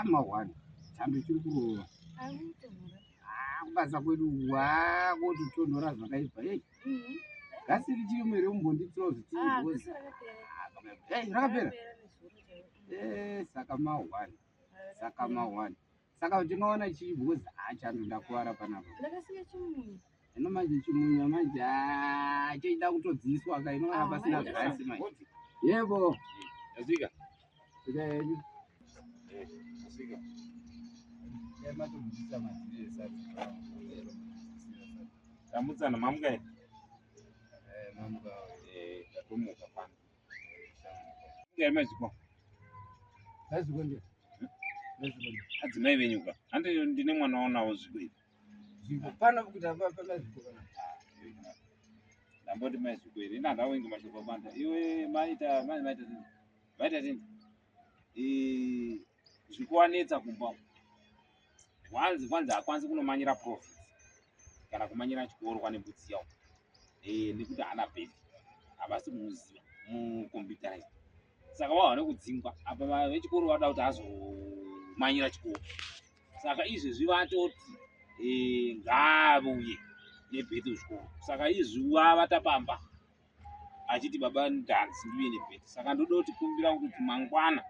mahwani chando chiri kurova kubasa kwedu wakototonhora zvakaibva gasi richiri mere umbonditirawo zvitiigozi rakapera saka mahwani saka ndingaona chiibhozi chando ndakuwara panapa ino manje chimunya manje choida kutodziiswa ka inoona pasina gasi manje yebo yazvika yedu yazvika matobudisa madziri tamutsana mamuka mamuka tatomuka pana maziko maziko ndio adzimai venyuka hande ndine mwana wanawo zviko zviko pana kuti apa maziko kana ndamboti maziko iri ndawenga mashoko banda iwe maita tini zvikuwanetsa kumba kwanza akwanzi kunomanyira profit kana kumanyira chikoro kwane mbudzi yawo nekuti hana bhedhi havasi kumuziva mucomputerize saka wawane kudzingwa apa vechikoro vada kuti azomanyira chikoro saka izvezvi vatoti ngavauye nebhedhi kuchikoro saka izvi vatapamba achiti baba ndanzi ndiuye nebhedhi saka ndoda kuti kumbira kuti mangwana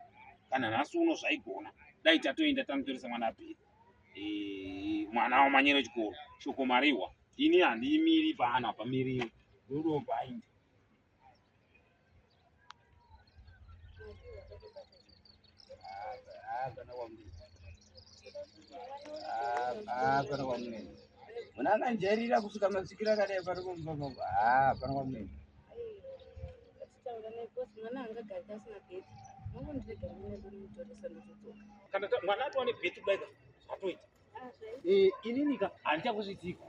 kana nhasi uno zvaigona dai tatoenda tamutoresa mwana bhedhi mwana wamanyira chikoro shoko mariwa ini handiyimiri paana pamiriwo ndodo paindi pana kwamunene muna anganjairira kusvika masvikiro akadai pari kumba pana kwamunene kana mwana atowane bheti kudai atoita ininika handichakusvitsika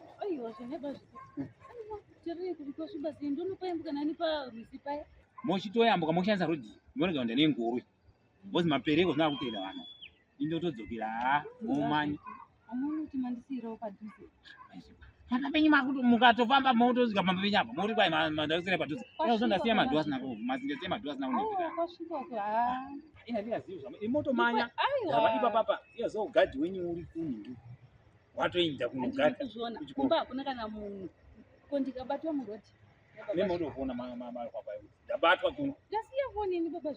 mochitoyambuka moshandisa rodhi monega ndane ngorwe bozi mapereko zvina kuteera vana indotodzokera momanya pana penyu makuti mukatofamba motosvika pamba penyu apa moti kwai mandasira padhuze ndasiya madhu asina masingasiya madhu asina kunekera ndingazivi zvama imotomanya zvavadipa papa iyazogadhi wenyu uri kuningi watoenda kunogadhi kumba hakuna kana munhu kondikabatwa muroti nemotofona makwapa ndabatwa kuno ndasiya fonini baba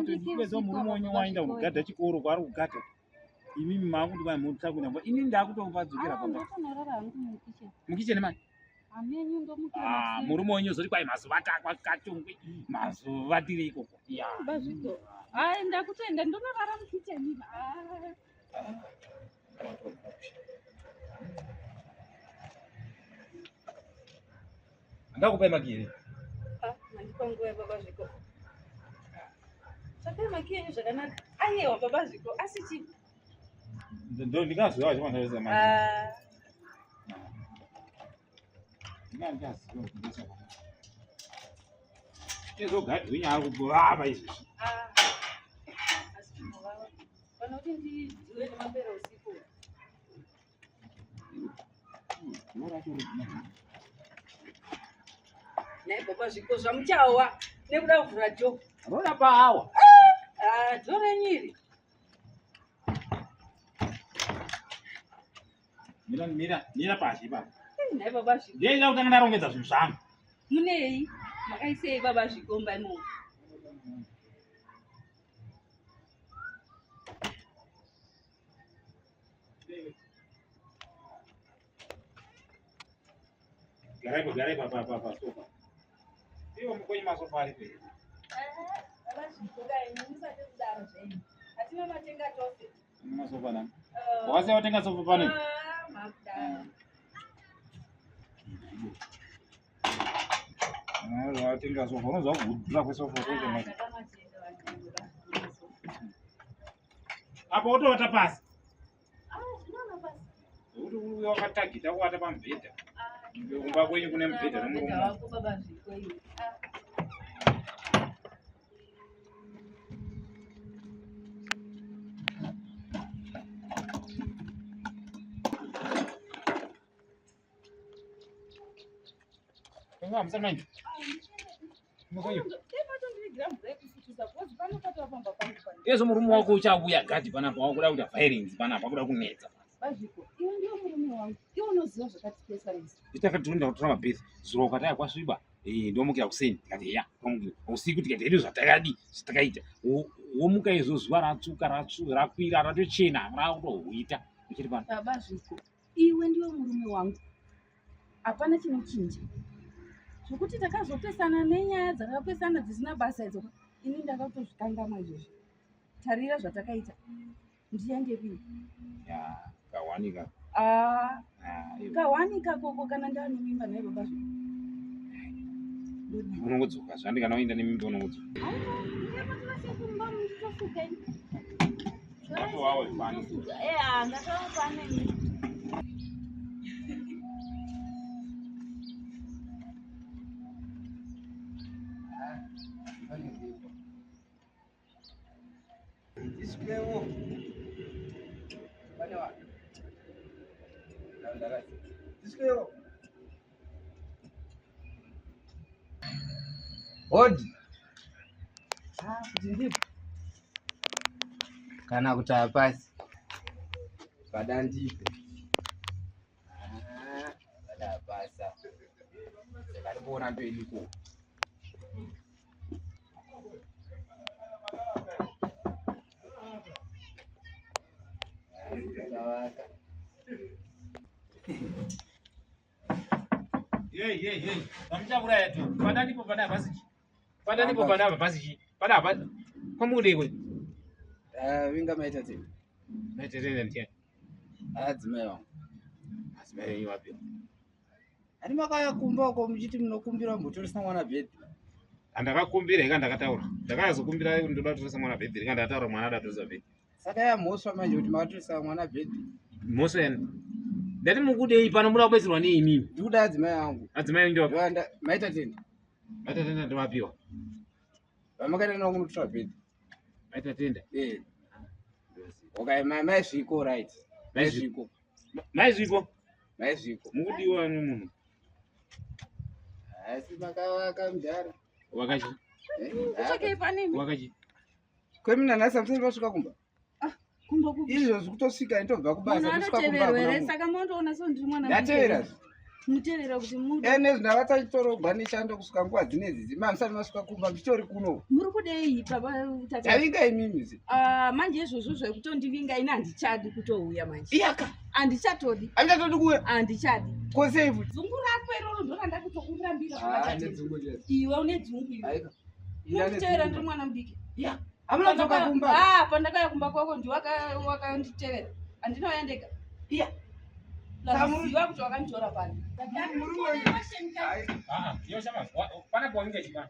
zvipedza murume wenyu waenda kunogadha chikoro kwaari kugadha imimi makuti kwai motakunyamba ini ndakutoupadzokera pamba mukicheni mani murume wenyu zoti kwai mazuva takatongwe mazuva tiri ikoko ndakutoenda ndonorara mukicheni ndakupai makiri mandipanguva baba zviko zvakai maki yenyu zvakanaka aiwa baba zviko asi chii ndo ndingaziva chimandaresa mani ndingandiaziva kundesa ezogadhi wenyu ari kubova izvezvi asi chinovava pana kuti ndidziwe nemapera usiku nai baba zviko zvamuchawa nekuda kuvhura dho roda paawa dho renyiri mira pashi pa nai baba zviko ndiyenda kutanga ndarongedza zvinhu zvangu munei makaisei baba zvikomba imo garai pasofa iwo mukwenyu masofa ari pei baba zviko kaini musati kudaro zvenyu hatina matenga tose masofa nani wasiya watenga sofa pane makudaro watenga sofa unozva kudhura kwesofa apa wotovata pasi kuti uya wakatagita kuwata pamubhedha kumba kwenyu kune mubhedha nomurume Enggak, bisa main. Mau kayu. Panopata pamba pangu. Yeso murume wako uchabuya gadi panapa wakuda kuita violence panapa wakuda kunetsa. Bazviko. Iwe ndiye murume wangu. Iwe unoziva zvakati pesanisa. Itakatunda kutora mabhesi. Zuro kataya kwasviba. Ndomukira kuseni. Tikati ya, ndomukira. Usiku tikati hedu zvatakadi, zvatakaita. Womuka izvo zuva ratsuka rakwira ratochena rakutohuita. Uchiri pana. Bazviko. Iwe ndiye murume wangu. Hapana chinochinja. Zvokuti takazopesana nenyaya dzakapesana dzisina basa idzo. Ini ndakatozvikangama izvozvo. Tarira zvatakaita. Ndiende kupi? Ya, kawanika. Kawanika koko kana ndane mimba naye baba zvo. Unongodzoka zvandi kana uenda nemimba unongodzoka. Isikewo. Bana wa. Ndara. Isikewo. Odi. Kuti ndipo. Kana kuti apasi. Padandipo. Pada apasa. Sekaliona ndoiliko. Hey. Pamchakura yetu. Padanipo pada basichi. Padanipo pada basichi. Pada apa? Kwamude kwe. Winga maita tini. Maita tini ntia. Adzimeo. Adzimeo wapi? Ani makaya kumba kwa mjiti mnokumbira mbotorisa mwana bedi. Andakakumbira ika ndakataura. Ndakazokumbira ndoda kutorisa mwana bedi. Ika ndataura mwana adatoza bedi. Saka ya moswa manje kuti matorisa mwana bedi. Moswa yani. Ndati mukude pano muda kubezerwa ni imimi. Ndikuda adzimai angu. Adzimai ndio. Wanda maita tini. Maita tini ndo wapiwa. Vamakaenda nawo kunotora bedi. Maita tini. Okay, my zviko right. Zviko. Zviko. Mukudiwa ni munhu. Asi makavaka mudhara. Wakachi. Kutsvakei panemi? Wakachi. Kwemina nhasi amusati masvika kumba. Kumba kupi? Izvo zvekutosvika ndobva kubasa kusvika kumba. Saka mondoona so ndiri mwana. Ndatevera. Mutevera kuti mude. Ene ndavata chitoro gwanishando kusvika nguva dzinedzi. Musati masvika kumba nditori kuno. Muri kudei baba tata. Tavinga imimi. Manje izvozvo zvekutondivinga ina handichadi kutouya manje. Iyaka. Handichatodi. Handichatodi kuya? Handichadi. Kosevu. Dzungu rako iroro ndoranda kutokurambira zvakachati. Nedzungu chete. Iwe une dzungu iwe. Aika. Mutevera ndiri mwana mudiki. Ya. Hamuna dzoka kumba. Pandakaya kumba kwako ndiwakanditevera. Handinouya ndega. Iya. Laziva kuti wakanditora pano. Yo shama. Pana kuwaninga chipana.